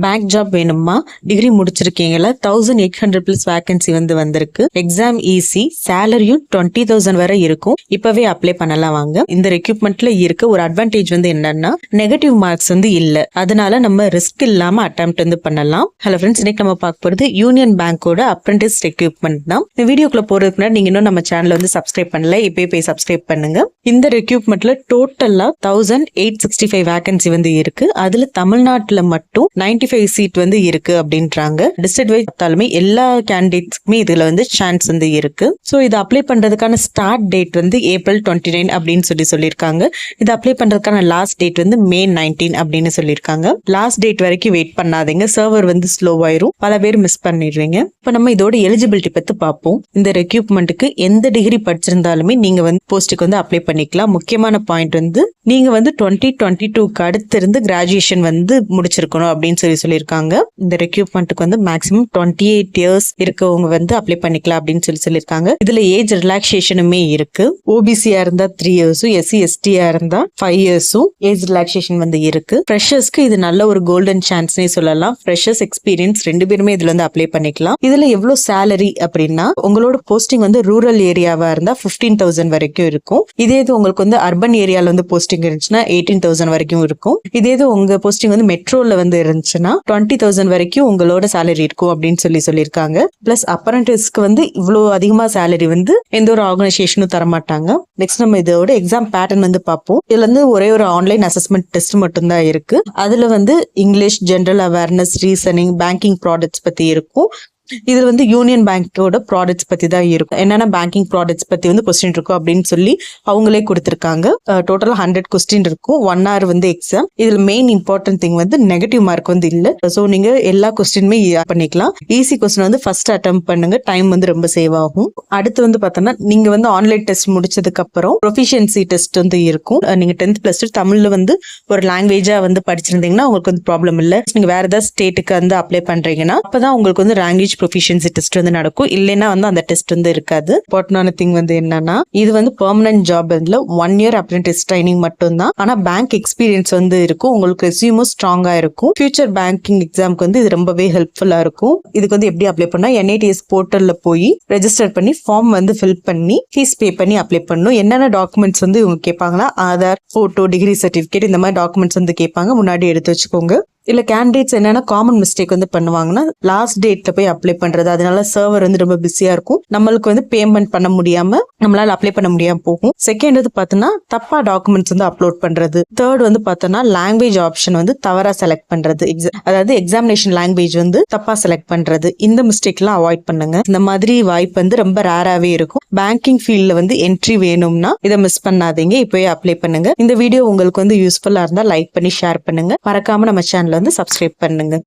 Bank job வேணுமா, degree முடிச்சிருக்கீங்களா, 1800 plus vacancy வந்திருக்கு. Exam easy, சேலரியும் 20,000 வரை இருக்கும். இப்பவே அப்ளை பண்ணலாம் வாங்க. இந்த ரெக்ரூட்மெண்ட்ல இருக்க ஒரு அட்வான்டேஜ் என்னன்னா நெகட்டிவ் மார்க்ஸ் இல்ல. அதனால நம்ம ரிஸ்க் இல்லாம அட்டெம்ப்ட் பண்ணலாம். ஹலோ ஃப்ரெண்ட்ஸ், இன்னைக்கு நம்ம பார்க்க போறது யூனியன் பேங்கோட அப்ரெண்டிஸ் ரெக்ரூட்மெண்ட் தான். இந்த வீடியோக்குள்ள போறதுக்கு முன்னாடி நீங்க இன்னும் நம்ம சேனலை சப்ஸ்கிரைப் பண்ணல, இப்பயே போய் சப்ஸ்கிரைப் பண்ணுங்க. இந்த ரெக்ரூட்மெண்ட்ல டோட்டலா 1865 வேகன்சி இருக்கு. அதுல தமிழ்நாட்டுல மட்டும் 95 சீட் இருக்கு அப்படின்றாங்க. டிஸ்ட்ரிக்ட் வைஸ் பார்த்தாலுமே எல்லா கேண்டிடேட்ஸ்க்குமே இதுல சான்ஸ் இருக்கு. சோ இது அப்ளை பண்றதுக்கான ஸ்டார்ட் டேட் ஏப்ரல் 29 அப்படின்னு சொல்லியிருக்காங்க. இது அப்ளை பண்றதுக்கான லாஸ்ட் டேட் மே 19 அப்படின்னு சொல்லியிருக்காங்க. லாஸ்ட் டேட் வரைக்கும் வெயிட் பண்ணாதீங்க, சர்வர் ஸ்லோவாயிரும், பல பேர் மிஸ் பண்ணிடுவீங்க. இப்ப நம்ம இதோட எலிஜிபிலிட்டி பத்தி பார்ப்போம். இந்த ரெக்ரூட்மெண்ட்டுக்கு எந்த டிகிரி படிச்சிருந்தாலுமே நீங்க போஸ்ட்டுக்கு அப்ளை பண்ணிக்கலாம். முக்கியமான பாயிண்ட் நீங்க 2022க்கு அடுத்து இருந்து கிராஜுவேஷன் முடிச்சிருக்கணும் அப்படின்னு சொல்லியிருக்காங்க. இந்த ரெக்ரூட்மெண்ட்டுக்கு மேக்ஸிமம் 28 இயர்ஸ் இருக்கவங்க அப்ளை பண்ணிக்கலாம் அப்படின்னு சொல்லியிருக்காங்க. இதுல ஏஜ் ரிலாக்ஸேஷனுமே இருக்கு. ஓபிசியா இருந்தா 3 இயர்ஸும், எஸ்சி எஸ்டியா இருந்தா 5 இயர்ஸும் ஏஜ் ரிலாக்ஸேஷன் இருக்கு. ஃப்ரெஷர்ஸ்க்கு இது நல்ல ஒரு கோல்டன் சான்ஸ்னே சொல்லலாம். ஃப்ரெஷர்ஸ் எக்ஸ்பீரியன்ஸ் ரெண்டு பேருமே இதுல அப்ளை பண்ணிக்கலாம். இதுல எவ்வளவு சேலரி அப்படின்னா, உங்களோட போஸ்டிங் ரூரல் ஏரியாவா இருந்தா 15,000 வரைக்கும் இருக்கும். இதே இது உங்களுக்கு அர்பன் ஏரியால போஸ்டிங் இருந்துச்சுன்னா 18,000 வரைக்கும் இருக்கும். இதே இது உங்க போஸ்டிங் மெட்ரோல இருந்துச்சுன்னா 20,000 வரைக்கும் உங்களோட சேலரி இருக்கும் அப்படின்னு சொல்லியிருக்காங்க. பிளஸ் அப்ரண்டிஸ்க்கு இவ்வளவு அதிகமா சேலரி எந்த ஒரு ஆர்கனைசேஷனும் தரமாட்டாங்க. நெக்ஸ்ட் நம்ம இதோட எக்ஸாம் பேட்டர்ன் பார்ப்போம். இதுல ஒரே ஒரு ஆன்லைன் அசஸ்மெண்ட் டெஸ்ட் மட்டும் தான் இருக்கு. அதுல English, general awareness, reasoning, banking products பத்தி இருக்கும். இதுல யூனியன் பேங்கோட ப்ராடக்ட்ஸ் பத்தி தான் இருக்கும். என்னென்ன பேங்கிங் ப்ராடக்ட்ஸ் பத்தி கொஸ்டின் இருக்கும் அப்படின்னு சொல்லி அவங்களே கொடுத்திருக்காங்க. டோட்டலா 100 கொஸ்டின் இருக்கும். 1 hour எக்ஸாம். இதுல main important thing negative mark இல்ல. சோ நீங்க எல்லா கொஸ்டினுமே பண்ணிக்கலாம். ஈஸி கொஸ்டின் ஃபர்ஸ்ட் அட்டெம்ப்ட் பண்ணுங்க, டைம் ரொம்ப சேவ் ஆகும். அடுத்து பார்த்தோம்னா நீங்க ஆன்லைன் டெஸ்ட் முடிச்சதுக்கு அப்புறம் ப்ரொஃபிஷியன்சி டெஸ்ட் இருக்கும். நீங்க 10th பிளஸ் தமிழ்ல ஒரு லாங்குவேஜா படிச்சிருந்தீங்கன்னா உங்களுக்கு ப்ராப்ளம் இல்ல. நீங்க வேற ஏதாவது ஸ்டேட்டுக்கு அப்ளை பண்றீங்கன்னா அப்பதான் உங்களுக்கு லாங்குவேஜ் ப்ரொஃபிஷியன்சி டெஸ்ட் நடக்கும். இல்லைன்னா அந்த டெஸ்ட் இருக்காது. இம்பார்ட்டன்டான திங் என்னன்னா, இது permanent job 1 year apprentice training மட்டும் தான். ஆனா பேங்க் எக்ஸ்பீரியன்ஸ் இருக்கும். உங்களுக்கு ரெஸ்யூமும் ஸ்ட்ராங்கா இருக்கும். ஃபியூச்சர் பேங்கிங் எக்ஸாம்க்கு இது ரொம்பவே ஹெல்ப்ஃபுல்லா இருக்கும். இதுக்கு எப்படி அப்ளை பண்ணா, NITS போர்ட்டல்ல போய் ரெஜிஸ்டர் பண்ணி ஃபார்ம் ஃபில் பண்ணி ஃபீஸ் பே பண்ணி அப்ளை பண்ணணும். என்னென்ன டாக்குமெண்ட்ஸ் இவங்க கேட்பாங்கன்னா, ஆதார், போட்டோ, டிகிரி சர்டிபிகேட், இந்த மாதிரி டாக்குமெண்ட்ஸ் கேட்பாங்க. முன்னாடி எடுத்து வச்சுக்கோங்க. இல்ல கேண்டிடேட்ஸ் என்னன்னா காமன் மிஸ்டேக் பண்ணுவாங்கன்னா, லாஸ்ட் டேட்ல போய் அப்ளை பண்றது. அதனால சர்வர் ரொம்ப பிஸியா இருக்கும். நம்மளுக்கு பேமெண்ட் பண்ண முடியாம நம்மளால அப்ளை பண்ண முடியாம போகும். செகண்ட் பார்த்தோம்னா தப்பா டாக்குமெண்ட்ஸ் அப்லோட் பண்றது. தேர்ட் பார்த்தோம்னா லாங்குவேஜ் ஆப்ஷன் தவறா செலக்ட் பண்றது. அதாவது எக்ஸாமினேஷன் லாங்குவேஜ் தப்பா செலக்ட் பண்றது. இந்த மிஸ்டேக் எல்லாம் அவாய்ட் பண்ணுங்க. இந்த மாதிரி வாய்ப்பு ரொம்ப ரேராவே இருக்கும். பேங்கிங் ஃபீல்ட்ல என்ட்ரி வேணும்னா இதை மிஸ் பண்ணாதீங்க, இப்பவே அப்ளை பண்ணுங்க. இந்த வீடியோ உங்களுக்கு யூஸ்ஃபுல்லா இருந்தா லைக் பண்ணி ஷேர் பண்ணுங்க. மறக்காம நம்ம சேனல் சப்ஸ்கிரைப் பண்ணுங்க.